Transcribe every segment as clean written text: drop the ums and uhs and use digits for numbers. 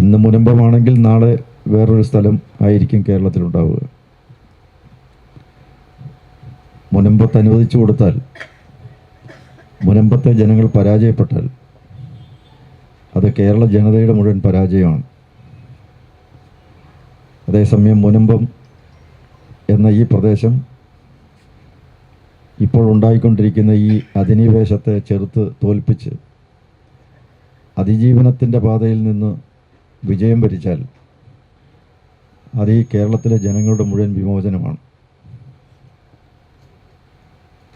ഇന്ന് മുനമ്പമാണെങ്കിൽ നാളെ വേറൊരു സ്ഥലം ആയിരിക്കും കേരളത്തിലുണ്ടാവുക. മുനമ്പത്ത് അനുവദിച്ചു കൊടുത്താൽ, മുനമ്പത്തെ ജനങ്ങൾ പരാജയപ്പെട്ടാൽ അത് കേരള ജനതയുടെ മുഴുവൻ പരാജയമാണ്. അതേസമയം മുനമ്പം എന്ന ഈ പ്രദേശം ഇപ്പോൾ ഉണ്ടായിക്കൊണ്ടിരിക്കുന്ന ഈ അധിനിവേശത്തെ ചെറുത്ത് തോൽപ്പിച്ച് അതിജീവനത്തിൻ്റെ പാതയിൽ നിന്ന് വിജയം വരിച്ചാൽ അത് ഈ കേരളത്തിലെ ജനങ്ങളുടെ മുഴുവൻ വിമോചനമാണ്.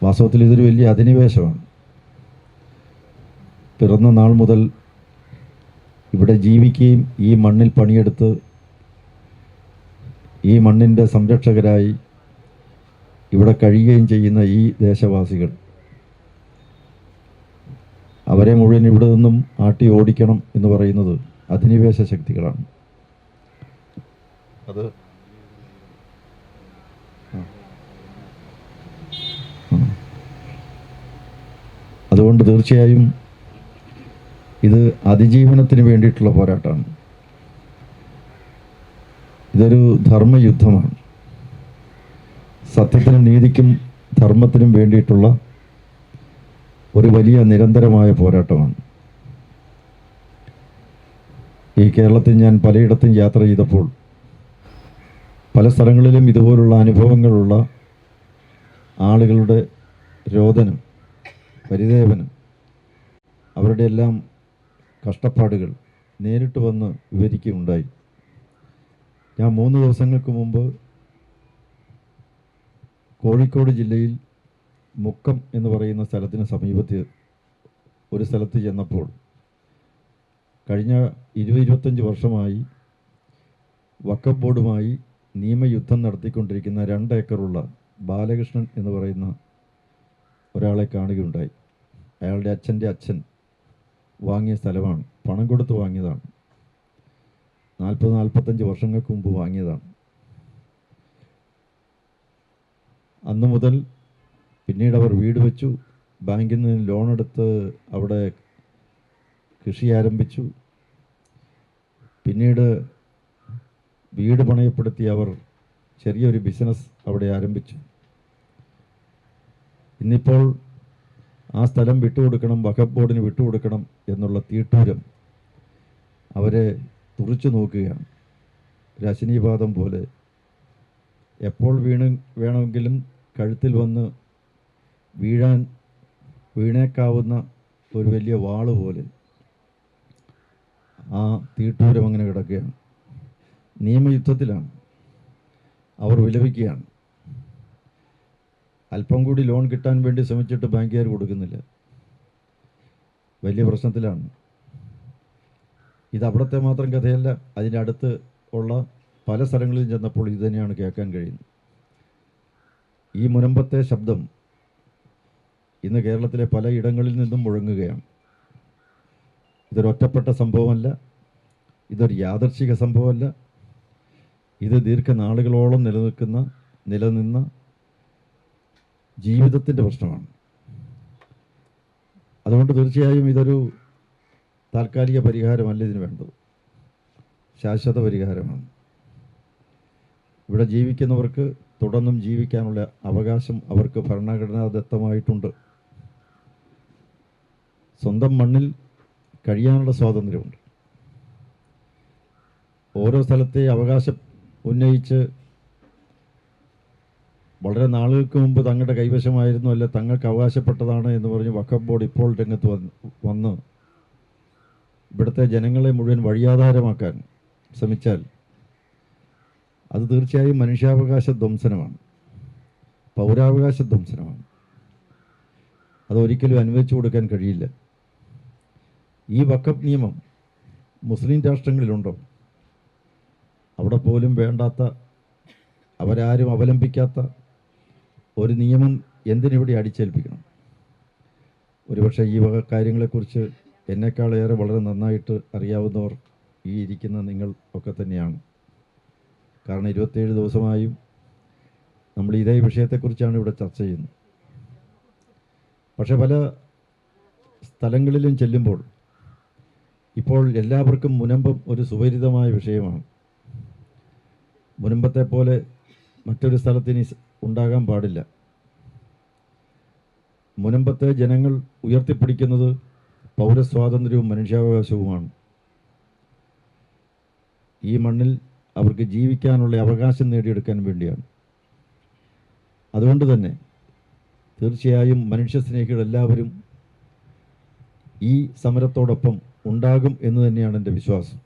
വാസ്തവത്തിൽ ഇതൊരു വലിയ അധിനിവേശമാണ്. പിറന്ന നാൾ മുതൽ ഇവിടെ ജീവിക്കുകയും ഈ മണ്ണിൽ പണിയെടുത്ത് ഈ മണ്ണിൻ്റെ സംരക്ഷകരായി ഇവിടെ കഴിയുകയും ചെയ്യുന്ന ഈ ദേശവാസികൾ, അവരെ മുഴുവൻ ഇവിടെ നിന്നും ആട്ടി ഓടിക്കണം എന്ന് പറയുന്നത് അധിനിവേശ ശക്തികളാണ്. അത് അതുകൊണ്ട് തീർച്ചയായും ഇത് അതിജീവനത്തിന് വേണ്ടിയിട്ടുള്ള പോരാട്ടമാണ്. ഇതൊരു ധർമ്മയുദ്ധമാണ്. സത്യത്തിനും നീതിക്കും ധർമ്മത്തിനും വേണ്ടിയിട്ടുള്ള ഒരു വലിയ നിരന്തരമായ പോരാട്ടമാണ്. ഈ കേരളത്തിൽ ഞാൻ പലയിടത്തും യാത്ര ചെയ്തപ്പോൾ പല സ്ഥലങ്ങളിലും ഇതുപോലുള്ള അനുഭവങ്ങളുള്ള ആളുകളുടെ രോദനം, പരിദേവനം, അവരുടെ എല്ലാം കഷ്ടപ്പാടുകൾ നേരിട്ട് വന്ന് വിവരിക്കുകയുണ്ടായി. ഞാൻ 3 ദിവസങ്ങൾക്ക് മുമ്പ് കോഴിക്കോട് ജില്ലയിൽ മുക്കം എന്ന് പറയുന്ന സ്ഥലത്തിന് സമീപത്ത് ഒരു സ്ഥലത്ത് ചെന്നപ്പോൾ കഴിഞ്ഞ 20-25 വർഷമായി വഖഫ് ബോർഡുമായി നിയമയുദ്ധം നടത്തിക്കൊണ്ടിരിക്കുന്ന 2 ഏക്കറുള്ള ബാലകൃഷ്ണൻ എന്ന് പറയുന്ന ഒരാളെ കാണുകയുണ്ടായി. അയാളുടെ അച്ഛൻ്റെ അച്ഛൻ വാങ്ങിയ സ്ഥലമാണ്, പണം കൊടുത്ത് വാങ്ങിയതാണ്. 40-45 വർഷങ്ങൾക്ക് മുമ്പ് വാങ്ങിയതാണ്. അന്ന് മുതൽ പിന്നീട് അവർ വീട് വെച്ചു, ബാങ്കിൽ നിന്ന് ലോൺ എടുത്ത് അവിടെ കൃഷി ആരംഭിച്ചു. പിന്നീട് വീട് പണയപ്പെടുത്തി അവർ ചെറിയൊരു ബിസിനസ് അവിടെ ആരംഭിച്ചു. ഇന്നിപ്പോൾ ആ സ്ഥലം വിട്ടുകൊടുക്കണം, വഖഫ് ബോർഡിന് വിട്ടുകൊടുക്കണം എന്നുള്ള തീട്ടൂരം അവരെ തുറിച്ചു നോക്കുകയാണ്. ഒരു അശനീപാതം പോലെ എപ്പോൾ വേണമെങ്കിലും കഴുത്തിൽ വന്ന് വീണേക്കാവുന്ന ഒരു വലിയ വാള് പോലെ ആ തീട്ടൂരം അങ്ങനെ കിടക്കുകയാണ്. നിയമയുദ്ധത്തിലാണ്. അവർ വിലപിക്കുകയാണ്. അല്പം കൂടി ലോൺ കിട്ടാൻ വേണ്ടി ശ്രമിച്ചിട്ട് ബാങ്കുകാർ കൊടുക്കുന്നില്ല. വലിയ പ്രശ്നത്തിലാണ്. ഇത് അവിടുത്തെ മാത്രം കഥയല്ല, അതിൻ്റെ അടുത്ത് ഉള്ള പല സ്ഥലങ്ങളിലും ചെന്നപ്പോൾ ഇത് തന്നെയാണ് കേൾക്കാൻ കഴിയുന്നത്. ഈ മുനമ്പത്തെ ശബ്ദം ഇന്ന് കേരളത്തിലെ പല ഇടങ്ങളിൽ നിന്നും മുഴങ്ങുകയാണ്. ഇതൊരൊറ്റപ്പെട്ട സംഭവമല്ല, ഇതൊരു യാദർച്ഛിക സംഭവമല്ല, ഇത് ദീർഘനാളുകളോളം നിലനിന്ന ജീവിതത്തിൻ്റെ പ്രശ്നമാണ്. അതുകൊണ്ട് തീർച്ചയായും ഇതൊരു താൽക്കാലിക പരിഹാരമല്ല ഇതിന് വേണ്ടത്, ശാശ്വത പരിഹാരമാണ്. ഇവിടെ ജീവിക്കുന്നവർക്ക് തുടർന്നും ജീവിക്കാനുള്ള അവകാശം അവർക്ക് ഭരണഘടനാദത്തമായിട്ടുണ്ട്. സ്വന്തം മണ്ണിൽ കഴിയാനുള്ള സ്വാതന്ത്ര്യമുണ്ട്. ഓരോ സ്ഥലത്തെ അവകാശം ഉന്നയിച്ച് വളരെ നാളുകൾക്ക് മുമ്പ് തങ്ങളുടെ കൈവശമായിരുന്നു, അല്ല തങ്ങൾക്ക് അവകാശപ്പെട്ടതാണ് എന്ന് പറഞ്ഞ് വഖഫ് ബോർഡ് ഇപ്പോൾ രംഗത്ത് വന്ന് ഇവിടുത്തെ ജനങ്ങളെ മുഴുവൻ വഴിയാധാരമാക്കാൻ ശ്രമിച്ചാൽ അത് തീർച്ചയായും മനുഷ്യാവകാശ ധ്വംസനമാണ്, പൗരാവകാശ ധ്വംസനമാണ്. അതൊരിക്കലും അനുവദിച്ചു കൊടുക്കാൻ കഴിയില്ല. ഈ വഖഫ് നിയമം മുസ്ലിം രാഷ്ട്രങ്ങളിലുണ്ടോ? അവിടെ പോലും വേണ്ടാത്ത, അവരാരും അവലംബിക്കാത്ത ഒരു നിയമം എന്തിനിവിടെ അടിച്ചേൽപ്പിക്കണം? ഒരുപക്ഷെ ഈ വക കാര്യങ്ങളെക്കുറിച്ച് എന്നെക്കാളേറെ വളരെ നന്നായിട്ട് അറിയാവുന്നവർ ഈ ഇരിക്കുന്ന നിങ്ങൾ ഒക്കെ തന്നെയാണ്. കാരണം 27 ദിവസമായും നമ്മൾ ഇതേ വിഷയത്തെക്കുറിച്ചാണ് ഇവിടെ ചർച്ച ചെയ്യുന്നത്. പക്ഷെ പല സ്ഥലങ്ങളിലും ചെല്ലുമ്പോൾ ഇപ്പോൾ എല്ലാവർക്കും മുനമ്പം ഒരു സുപരിതമായ വിഷയമാണ്. മുനമ്പത്തെ പോലെ മറ്റൊരു സ്ഥലത്തിന് ഉണ്ടാകാൻ പാടില്ല. മുനമ്പത്തെ ജനങ്ങൾ ഉയർത്തിപ്പിടിക്കുന്നത് പൗരസ്വാതന്ത്ര്യവും മനുഷ്യാവകാശവുമാണ്. ഈ മണ്ണിൽ അവർക്ക് ജീവിക്കാനുള്ള അവകാശം നേടിയെടുക്കാൻ വേണ്ടിയാണ്. അതുകൊണ്ട് തന്നെ തീർച്ചയായും മനുഷ്യസ്നേഹികളെല്ലാവരും ഈ സമരത്തോടൊപ്പം ഉണ്ടാകും എന്ന് തന്നെയാണ് എൻ്റെ വിശ്വാസം.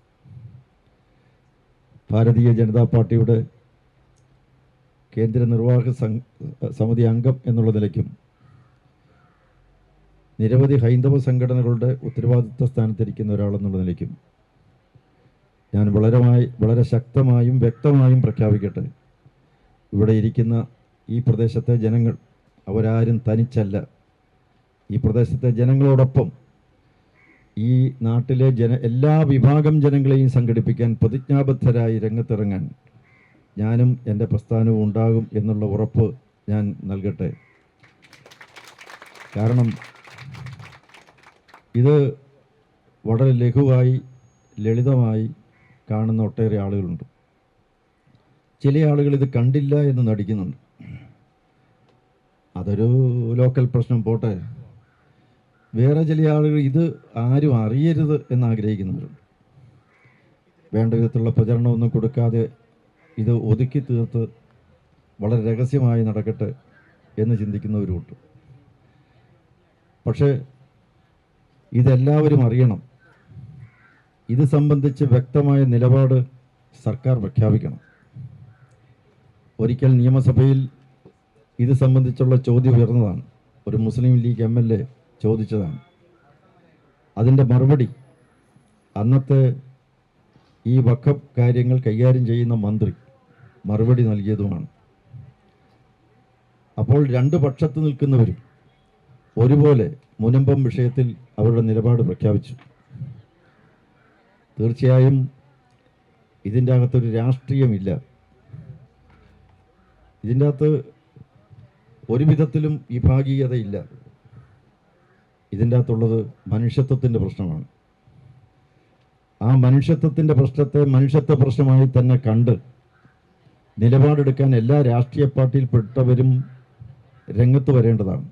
ഭാരതീയ ജനതാ പാർട്ടിയുടെ കേന്ദ്ര നിർവാഹക സമിതി അംഗം എന്നുള്ള നിലയ്ക്കും നിരവധി ഹൈന്ദവ സംഘടനകളുടെ ഉത്തരവാദിത്വ സ്ഥാനത്തിരിക്കുന്ന ഒരാളെന്നുള്ള നിലയ്ക്കും ഞാൻ വളരെ ശക്തമായും വ്യക്തമായും പ്രഖ്യാപിക്കട്ടെ, ഇവിടെ ഇരിക്കുന്ന ഈ പ്രദേശത്തെ ജനങ്ങൾ അവരാരും തനിച്ചല്ല. ഈ പ്രദേശത്തെ ജനങ്ങളോടൊപ്പം ഈ നാട്ടിലെ എല്ലാ വിഭാഗം ജനങ്ങളെയും സംഘടിപ്പിക്കാൻ പ്രതിജ്ഞാബദ്ധരായി രംഗത്തിറങ്ങാൻ ഞാനും എൻ്റെ പ്രസ്ഥാനവും ഉണ്ടാകും എന്നുള്ള ഉറപ്പ് ഞാൻ നൽകട്ടെ. കാരണം ഇത് വളരെ ലഘുവായി ലളിതമായി കാണുന്ന ഒട്ടേറെ ആളുകളുണ്ട്. ചില ആളുകൾ ഇത് കണ്ടില്ല എന്ന് നടിക്കുന്നുണ്ട്. അതൊരു ലോക്കൽ പ്രശ്നം പോട്ടെ. വേറെ ചില ആളുകൾ ഇത് ആരും അറിയരുത് എന്നാഗ്രഹിക്കുന്നവരുണ്ട്. വേണ്ട വിധത്തിലുള്ള പ്രചരണമൊന്നും കൊടുക്കാതെ ഇത് ഒതുക്കി തീർത്ത് വളരെ രഹസ്യമായി നടക്കട്ടെ എന്ന് ചിന്തിക്കുന്നവരുമുണ്ട്. പക്ഷേ ഇതെല്ലാവരും അറിയണം. ഇത് സംബന്ധിച്ച് വ്യക്തമായ നിലപാട് സർക്കാർ പ്രഖ്യാപിക്കണം. ഒരിക്കൽ നിയമസഭയിൽ ഇത് സംബന്ധിച്ചുള്ള ചോദ്യം ഉയർന്നതാണ്. ഒരു മുസ്ലിം ലീഗ് MLA ചോദിച്ചതാണ്. അതിൻ്റെ മറുപടി അന്നത്തെ ഈ വഖഫ് കാര്യങ്ങൾ കൈകാര്യം ചെയ്യുന്ന മന്ത്രി മറുപടി നൽകിയതുമാണ്. അപ്പോൾ രണ്ട് പക്ഷത്ത് നിൽക്കുന്നവരും ഒരുപോലെ മുനമ്പം വിഷയത്തിൽ അവരുടെ നിലപാട് പ്രഖ്യാപിച്ചു. തീർച്ചയായും ഇതിൻ്റെ അകത്തൊരു രാഷ്ട്രീയമില്ല. ഇതിൻ്റെ അകത്ത് ഒരു വിധത്തിലും വിഭാഗീയതയില്ല. ഇതിൻ്റെ അകത്തുള്ളത് മനുഷ്യത്വത്തിൻ്റെ പ്രശ്നമാണ്. ആ മനുഷ്യത്വത്തിൻ്റെ പ്രശ്നത്തെ മനുഷ്യത്വ പ്രശ്നമായി തന്നെ കണ്ട് നിലപാടെടുക്കാൻ എല്ലാ രാഷ്ട്രീയ പാർട്ടിയിൽപ്പെട്ടവരും രംഗത്ത് വരേണ്ടതാണ്.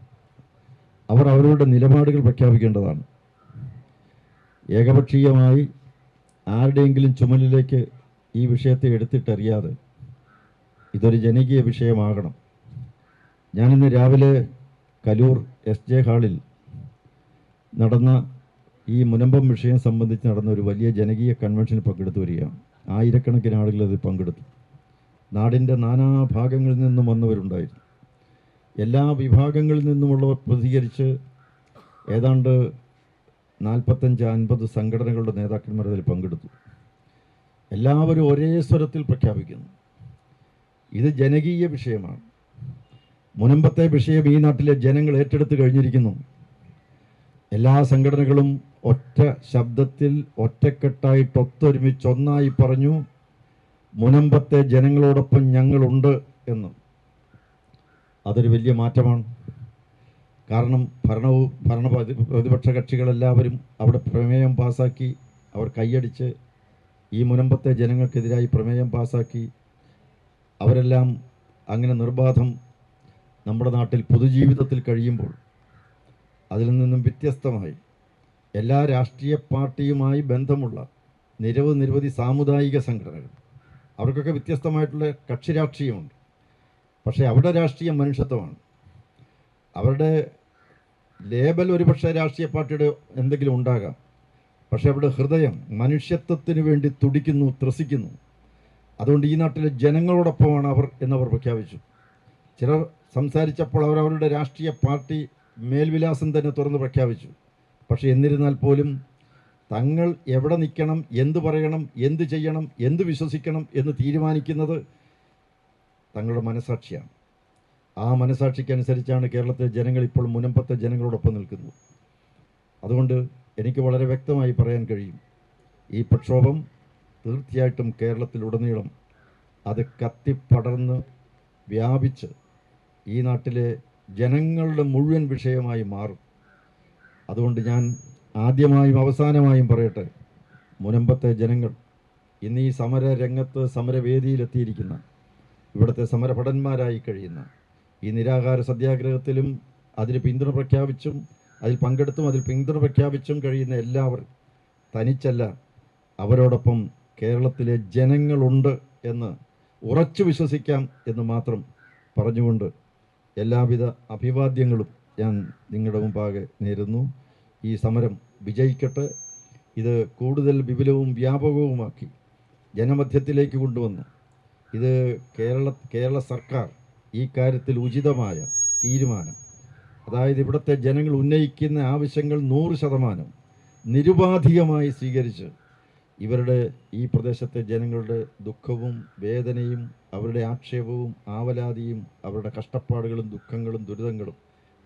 അവർ അവരുടെ നിലപാടുകൾ പ്രഖ്യാപിക്കേണ്ടതാണ്. ഏകപക്ഷീയമായി ആരുടെയെങ്കിലും ചുമലിലേക്ക് ഈ വിഷയത്തെ എടുത്തിട്ടറിയാതെ ഇതൊരു ജനകീയ വിഷയമാകണം. ഞാനിന്ന് രാവിലെ കലൂർ SJ ഹാളിൽ നടന്ന ഈ മുനമ്പം വിഷയം സംബന്ധിച്ച് നടന്ന ഒരു വലിയ ജനകീയ കൺവെൻഷനിൽ പങ്കെടുത്തു വരികയാണ്. ആയിരക്കണക്കിന് ആളുകൾ അതിൽ പങ്കെടുത്തു. നാടിൻ്റെ നാനാഭാഗങ്ങളിൽ നിന്നും വന്നവരുണ്ടായിരുന്നു. എല്ലാ വിഭാഗങ്ങളിൽ നിന്നുമുള്ളവർ പ്രതികരിച്ച് ഏതാണ്ട് 45-50 സംഘടനകളുടെ നേതാക്കന്മാർ അതിൽ പങ്കെടുത്തു. എല്ലാവരും ഒരേ സ്വരത്തിൽ പ്രഖ്യാപിക്കുന്നു, ഇത് ജനകീയ വിഷയമാണ്. മുനമ്പത്തെ വിഷയം ഈ നാട്ടിലെ ജനങ്ങൾ ഏറ്റെടുത്ത് കഴിഞ്ഞിരിക്കുന്നു. എല്ലാ സംഘടനകളും ഒറ്റ ശബ്ദത്തിൽ ഒറ്റക്കെട്ടായിട്ട് ഒത്തൊരുമിച്ചൊന്നായി പറഞ്ഞു, മുനമ്പത്തെ ജനങ്ങളോടൊപ്പം ഞങ്ങളുണ്ട് എന്ന്. അതൊരു വലിയ മാറ്റമാണ്. കാരണം പ്രതിപക്ഷ കക്ഷികളെല്ലാവരും അവിടെ പ്രമേയം പാസാക്കി, അവർ കൈയടിച്ച് ഈ മുനമ്പത്തെ ജനങ്ങൾക്കെതിരായി പ്രമേയം പാസാക്കി. അവരെല്ലാം അങ്ങനെ നിർബാധം നമ്മുടെ നാട്ടിൽ പൊതുജീവിതത്തിൽ കഴിയുമ്പോൾ അതിൽ നിന്നും വ്യത്യസ്തമായി എല്ലാ രാഷ്ട്രീയ പാർട്ടിയുമായി ബന്ധമുള്ള നിരവധി സാമുദായിക സംഘടനകൾ, അവർക്കൊക്കെ വ്യത്യസ്തമായിട്ടുള്ള കക്ഷി രാഷ്ട്രീയമുണ്ട്. പക്ഷേ അവരുടെ രാഷ്ട്രീയം മനുഷ്യത്വമാണ്. അവരുടെ ലേബൽ ഒരുപക്ഷെ രാഷ്ട്രീയ പാർട്ടിയുടെ എന്തെങ്കിലും ഉണ്ടാകാം, പക്ഷേ അവരുടെ ഹൃദയം മനുഷ്യത്വത്തിന് വേണ്ടി തുടിക്കുന്നു, ത്രസിക്കുന്നു. അതുകൊണ്ട് ഈ നാട്ടിലെ ജനങ്ങളോടൊപ്പമാണ് അവർ എന്നവർ പ്രഖ്യാപിച്ചു. ചിലർ സംസാരിച്ചപ്പോൾ അവരവരുടെ രാഷ്ട്രീയ പാർട്ടി മേൽവിലാസം തന്നെ തുറന്ന് പ്രഖ്യാപിച്ചു. പക്ഷേ എന്നിരുന്നാൽ പോലും തങ്ങൾ എവിടെ നിൽക്കണം, എന്ത് പറയണം, എന്ത് ചെയ്യണം, എന്ത് വിശ്വസിക്കണം എന്ന് തീരുമാനിക്കുന്നത് തങ്ങളുടെ മനസാക്ഷിയാണ്. ആ മനസാക്ഷിക്കനുസരിച്ചാണ് കേരളത്തിലെ ജനങ്ങൾ ഇപ്പോൾ മുനമ്പത്തെ ജനങ്ങളോടൊപ്പം നിൽക്കുന്നത്. അതുകൊണ്ട് എനിക്ക് വളരെ വ്യക്തമായി പറയാൻ കഴിയും, ഈ പ്രക്ഷോഭം തീർച്ചയായിട്ടും കേരളത്തിലുടനീളം അത് കത്തിപ്പടർന്ന് വ്യാപിച്ച് ഈ നാട്ടിലെ ജനങ്ങളുടെ മുഴുവൻ വിഷയമായി മാറും. അതുകൊണ്ട് ഞാൻ ആദ്യമായും അവസാനമായും പറയട്ടെ, മുനമ്പത്തെ ജനങ്ങൾ, ഇന്ന് ഈ സമര രംഗത്ത് സമരവേദിയിലെത്തിയിരിക്കുന്ന ഇവിടുത്തെ സമരഭടന്മാരായി കഴിയുന്ന ഈ നിരാഹാര സത്യാഗ്രഹത്തിലും അതിന് പിന്തുണ പ്രഖ്യാപിച്ചും അതിൽ പങ്കെടുത്തും അതിൽ പിന്തുണ പ്രഖ്യാപിച്ചും കഴിയുന്ന എല്ലാവരും തനിച്ചല്ല, അവരോടൊപ്പം കേരളത്തിലെ ജനങ്ങളുണ്ട് എന്ന് ഉറച്ചു വിശ്വസിക്കാം എന്ന് മാത്രം പറഞ്ഞുകൊണ്ട് എല്ലാവിധ അഭിവാദ്യങ്ങളും ഞാൻ നിങ്ങളുടെ മുമ്പാകെ നേരുന്നു. ഈ സമരം വിജയിക്കട്ടെ. ഇത് കൂടുതൽ വിപുലവും വ്യാപകവുമാക്കി ജനമധ്യത്തിലേക്ക് കൊണ്ടുവന്നു ഇത് കേരള സർക്കാർ ഈ കാര്യത്തിൽ ഉചിതമായ തീരുമാനം, അതായത് ഇവിടുത്തെ ജനങ്ങൾ ഉന്നയിക്കുന്ന ആവശ്യങ്ങൾ 100% നിരുപാധികമായി സ്വീകരിച്ച് ഇവരുടെ ഈ പ്രദേശത്തെ ജനങ്ങളുടെ ദുഃഖവും വേദനയും അവരുടെ ആക്ഷേപവും ആവലാതിയും അവരുടെ കഷ്ടപ്പാടുകളും ദുഃഖങ്ങളും ദുരിതങ്ങളും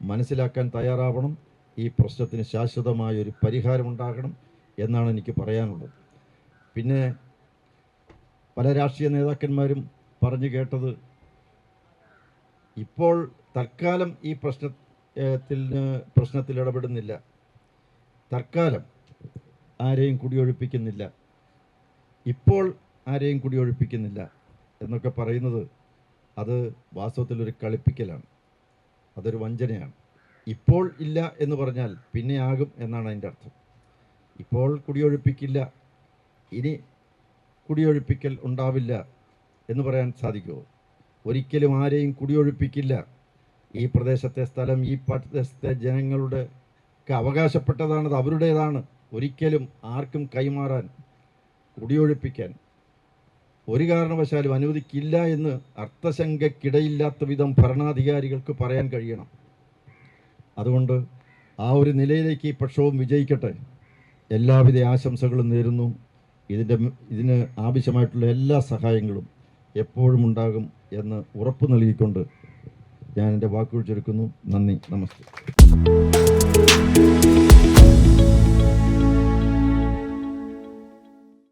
മനസ്സിലാക്കാൻ തയ്യാറാവണം. ഈ പ്രശ്നത്തിന് ശാശ്വതമായൊരു പരിഹാരമുണ്ടാകണം എന്നാണ് എനിക്ക് പറയാനുള്ളത്. പിന്നെ പല രാഷ്ട്രീയ നേതാക്കന്മാരും പറഞ്ഞു കേട്ടത്, ഇപ്പോൾ തൽക്കാലം ഈ പ്രശ്നത്തിൽ ഇടപെടുന്നില്ല, തൽക്കാലം ആരെയും കുടിയൊഴിപ്പിക്കുന്നില്ല, ഇപ്പോൾ ആരെയും കുടിയൊഴിപ്പിക്കുന്നില്ല എന്നൊക്കെ പറയുന്നത് അത് വാസ്തവത്തിലൊരു കളിപ്പിക്കലാണ്, അതൊരു വഞ്ചനയാണ്. ഇപ്പോൾ ഇല്ല എന്ന് പറഞ്ഞാൽ പിന്നെ ആകും എന്നാണ് അതിൻ്റെ അർത്ഥം. ഇപ്പോൾ കുടിയൊഴിപ്പിക്കില്ല, ഇനി കുടിയൊഴിപ്പിക്കൽ ഉണ്ടാവില്ല എന്ന് പറയാൻ സാധിക്കുമോ? ഒരിക്കലും ആരെയും കുടിയൊഴിപ്പിക്കില്ല. ഈ പ്രദേശത്തെ സ്ഥലം ഈ പ്രദേശത്തെ ജനങ്ങളുടെ അവകാശപ്പെട്ടതാണത്, അവരുടേതാണ്. ഒരിക്കലും ആർക്കും കൈമാറാൻ, കുടിയൊഴിപ്പിക്കാൻ ഒരു കാരണവശാലും അനുവദിക്കില്ല എന്ന് അർത്ഥശങ്കയ്ക്കിടയില്ലാത്ത വിധം ഭരണാധികാരികൾക്ക് പറയാൻ കഴിയണം. അതുകൊണ്ട് ആ ഒരു നിലയിലേക്ക് ഈ പക്ഷവും വിജയിക്കട്ടെ. എല്ലാവിധ ആശംസകളും നേരുന്നു. ഇതിന് ആവശ്യമായിട്ടുള്ള എല്ലാ സഹായങ്ങളും എപ്പോഴും ഉണ്ടാകും എന്ന് ഉറപ്പ് നൽകിക്കൊണ്ട് ഞാൻ എൻ്റെ വാക്കുകൾ ചുരുക്കുന്നു. നന്ദി, നമസ്തേ.